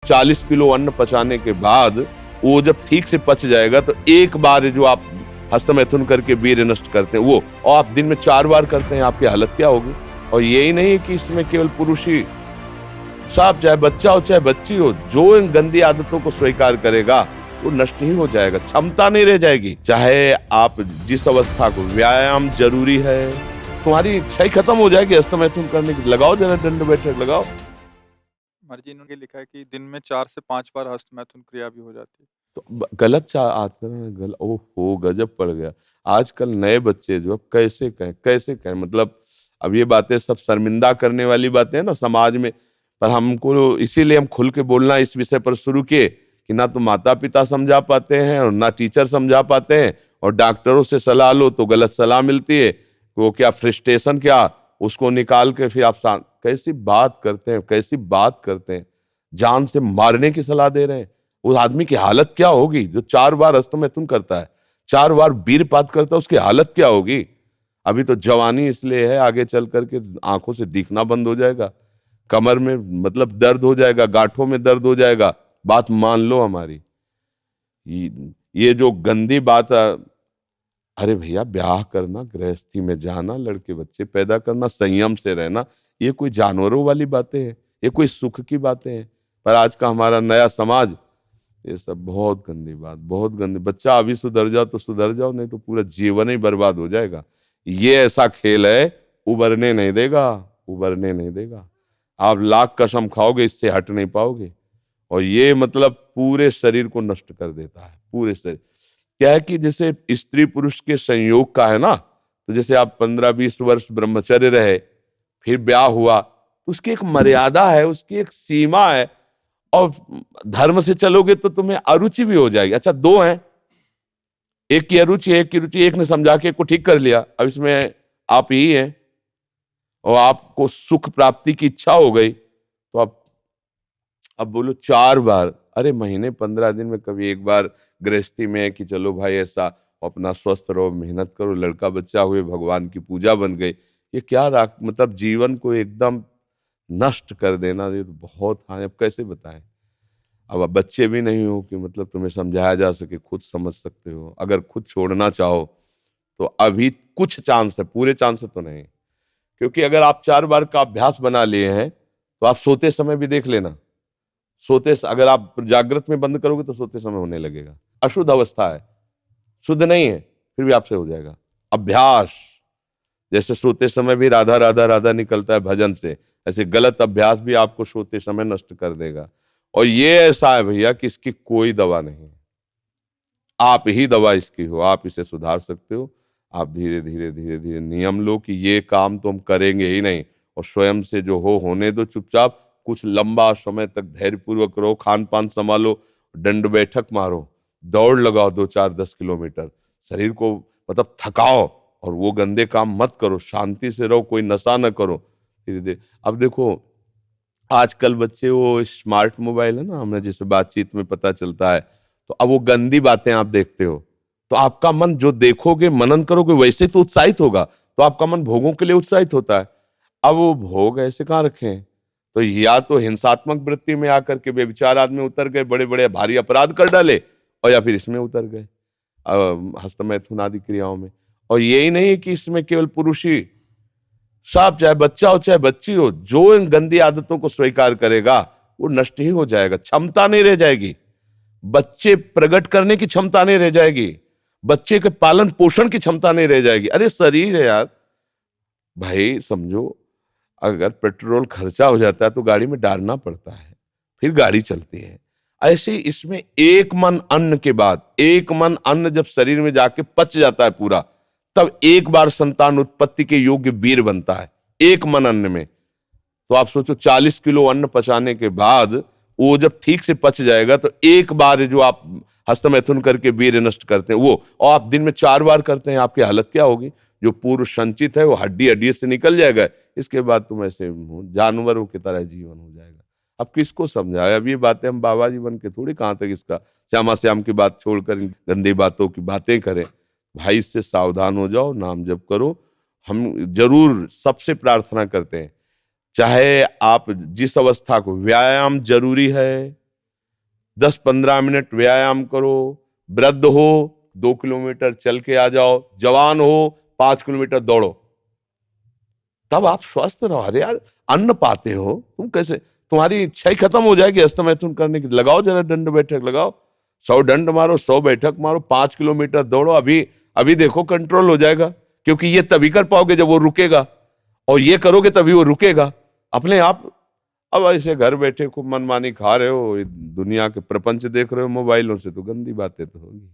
40 kilo अन्न पचाने के बाद वो जब ठीक से पच जाएगा तो एक बार जो आप हस्तमैथुन करके वीर्य नष्ट करते हैं वो, और आप दिन में 4 बार करते हैं, आपकी हालत क्या होगी। और यही नहीं है कि इसमें केवल पुरुष ही, साहब चाहे बच्चा हो चाहे बच्ची हो, जो इन गंदी आदतों को स्वीकार करेगा वो नष्ट ही हो जाएगा, क्षमता नहीं रह जाएगी। चाहे आप जिस अवस्था को, व्यायाम जरूरी है, तुम्हारी इच्छा ही खत्म हो जाएगी हस्तमैथुन करने की। लगाओ जरा दंड बैठक लगाओ। मर्जी इन्होंने लिखा है कि दिन में 4 से 5 बार हस्तमैथुन क्रिया भी हो जाती है। तो गलत आचरण, ओहो गजब पड़ गया। आजकल नए बच्चे जो कैसे कहें, मतलब अब ये बातें सब शर्मिंदा करने वाली बातें हैं ना समाज में, पर हमको इसीलिए हम खुल के बोलना इस विषय पर शुरू किए कि ना तो माता पिता समझा पाते हैं और ना टीचर समझा पाते हैं, और डॉक्टरों से सलाह लो तो गलत सलाह मिलती है। वो क्या फ्रस्ट्रेशन, क्या उसको निकाल के फिर आप कैसी बात करते हैं, जान से मारने की सलाह दे रहे हैं। उस आदमी की हालत क्या होगी जो 4 बार हस्तमैथुन करता है, 4 बार वीरपात करता है, उसकी हालत क्या होगी। अभी तो जवानी इसलिए है, आगे चल करके आंखों से दिखना बंद हो जाएगा, कमर में मतलब दर्द हो जाएगा, गांठों में दर्द हो जाएगा। बात मान लो हमारी, ये जो गंदी बात, अरे भैया ब्याह करना, गृहस्थी में जाना, लड़के बच्चे पैदा करना, संयम से रहना, ये कोई जानवरों वाली बातें हैं, ये कोई सुख की बातें हैं। पर आज का हमारा नया समाज, ये सब बहुत गंदी बात, बहुत गंदी। बच्चा अभी सुधर जाओ तो सुधर जाओ, नहीं तो पूरा जीवन ही बर्बाद हो जाएगा। ये ऐसा खेल है, उबरने नहीं देगा। आप लाख कसम खाओगे, इससे हट नहीं पाओगे। और ये मतलब पूरे शरीर को नष्ट कर देता है, पूरे शरीर। क्या है कि जैसे स्त्री पुरुष के संयोग का है ना, तो जैसे आप 15-20 वर्ष ब्रह्मचर्य रहे, फिर ब्याह हुआ, तो उसकी एक मर्यादा है, उसकी एक सीमा है। और धर्म से चलोगे तो तुम्हें अरुचि भी हो जाएगी। अच्छा, 2 हैं, एक की अरुचि है, एक की रुचि, एक ने समझा के एक को ठीक कर लिया, अब इसमें आप ही हैं, और आपको सुख प्राप्ति की इच्छा हो गई, तो आप अब बोलो 4 बार, अरे महीने 15 दिन में कभी एक बार गृहस्थी में कि चलो भाई ऐसा अपना स्वस्थ रहो, मेहनत करो, लड़का बच्चा हुए, भगवान की पूजा बन गई। ये क्या मतलब जीवन को एकदम नष्ट कर देना, ये तो बहुत। हाँ, अब कैसे बताएं। अब आप बच्चे भी नहीं हो कि मतलब तुम्हें समझाया जा सके, खुद समझ सकते हो। अगर खुद छोड़ना चाहो तो अभी कुछ चांस है, पूरे चांस तो नहीं, क्योंकि अगर आप 4 बार का अभ्यास बना लिए हैं तो आप सोते समय भी देख लेना। अगर आप जागृत में बंद करोगे तो सोते समय होने लगेगा। अशुद्ध अवस्था है, शुद्ध नहीं है, फिर भी आपसे हो जाएगा। अभ्यास, जैसे सोते समय भी राधा राधा राधा निकलता है भजन से, ऐसे गलत अभ्यास भी आपको सोते समय नष्ट कर देगा। और ये ऐसा है भैया कि इसकी कोई दवा नहीं है, आप ही दवा इसकी हो। आप इसे सुधार सकते हो। आप धीरे धीरे नियम लो कि ये काम तो हम करेंगे ही नहीं, और स्वयं से जो होने दो चुपचाप। कुछ लंबा समय तक धैर्यपूर्वक रहो, खान पान संभालो, दंड बैठक मारो, दौड़ लगाओ 2-4-10 किलोमीटर, शरीर को मतलब थकाओ, और वो गंदे काम मत करो, शांति से रहो, कोई नशा न करो। धीरे धीरे अब देखो, आजकल बच्चे वो स्मार्ट मोबाइल है ना, हमें जैसे बातचीत में पता चलता है, तो अब वो गंदी बातें आप देखते हो, तो आपका मन जो देखोगे, मनन करोगे, वैसे तो उत्साहित होगा, तो आपका मन भोगों के लिए उत्साहित होता है। अब वो भोग ऐसे कहाँ रखें, तो या तो हिंसात्मक वृत्ति में आकर के बेविचार आदमी उतर गए, बड़े बड़े भारी अपराध कर डाले, और या फिर इसमें उतर गए, हस्तमैथुन आदि क्रियाओं में। और यही नहीं कि इसमें केवल पुरुष ही, साहब चाहे बच्चा हो चाहे बच्ची हो, जो इन गंदी आदतों को स्वीकार करेगा वो नष्ट ही हो जाएगा, क्षमता नहीं रह जाएगी। बच्चे प्रकट करने की क्षमता नहीं रह जाएगी, बच्चे के पालन पोषण की क्षमता नहीं रह जाएगी। अरे शरीर है यार भाई, समझो, अगर पेट्रोल खर्चा हो जाता है तो गाड़ी में डालना पड़ता है, फिर गाड़ी चलती है। ऐसे ही इसमें एक मन अन्न के बाद, एक मन अन्न जब शरीर में जाके पच जाता है पूरा, तब एक बार संतान उत्पत्ति के योग्य वीर बनता है, एक मन अन्न में। तो आप सोचो 40 किलो अन्न पचाने के बाद वो जब ठीक से पच जाएगा तो एक बार जो आप हस्तमैथुन करके वीर्य नष्ट करते हैं वो, और आप दिन में 4 बार करते हैं, आपकी हालत क्या होगी। जो पूर्व संचित है वो हड्डी हड्डी से निकल जाएगा, इसके बाद तुम ऐसे जानवरों की तरह जीवन हो जाएगा। अब किसको समझाए, अब ये बातें हम बाबा जी बन के थोड़ी कहाँ तक इसका श्यामा श्याम की बात छोड़कर गंदी बातों की बातें करें। भाई इससे सावधान हो जाओ, नाम जप करो। हम जरूर सबसे प्रार्थना करते हैं, चाहे आप जिस अवस्था को, व्यायाम जरूरी है, 10-15 मिनट व्यायाम करो। वृद्ध हो 2 किलोमीटर चल के आ जाओ, जवान हो 5 किलोमीटर दौड़ो, तब आप स्वस्थ रहो। अरे यार, अन्न पाते हो तुम, कैसे तुम्हारी इच्छा ही खत्म हो जाएगी हस्तमैथुन करने की। लगाओ जरा दंड बैठक लगाओ, 100 दंड मारो, 100 बैठक मारो, 5 किलोमीटर दौड़ो। अभी अभी देखो कंट्रोल हो जाएगा, क्योंकि ये तभी कर पाओगे जब वो रुकेगा, और ये करोगे तभी वो रुकेगा अपने आप। अब ऐसे घर बैठे खूब मनमानी खा रहे हो, दुनिया के प्रपंच देख रहे हो मोबाइलों से, तो गंदी बातें तो होगी।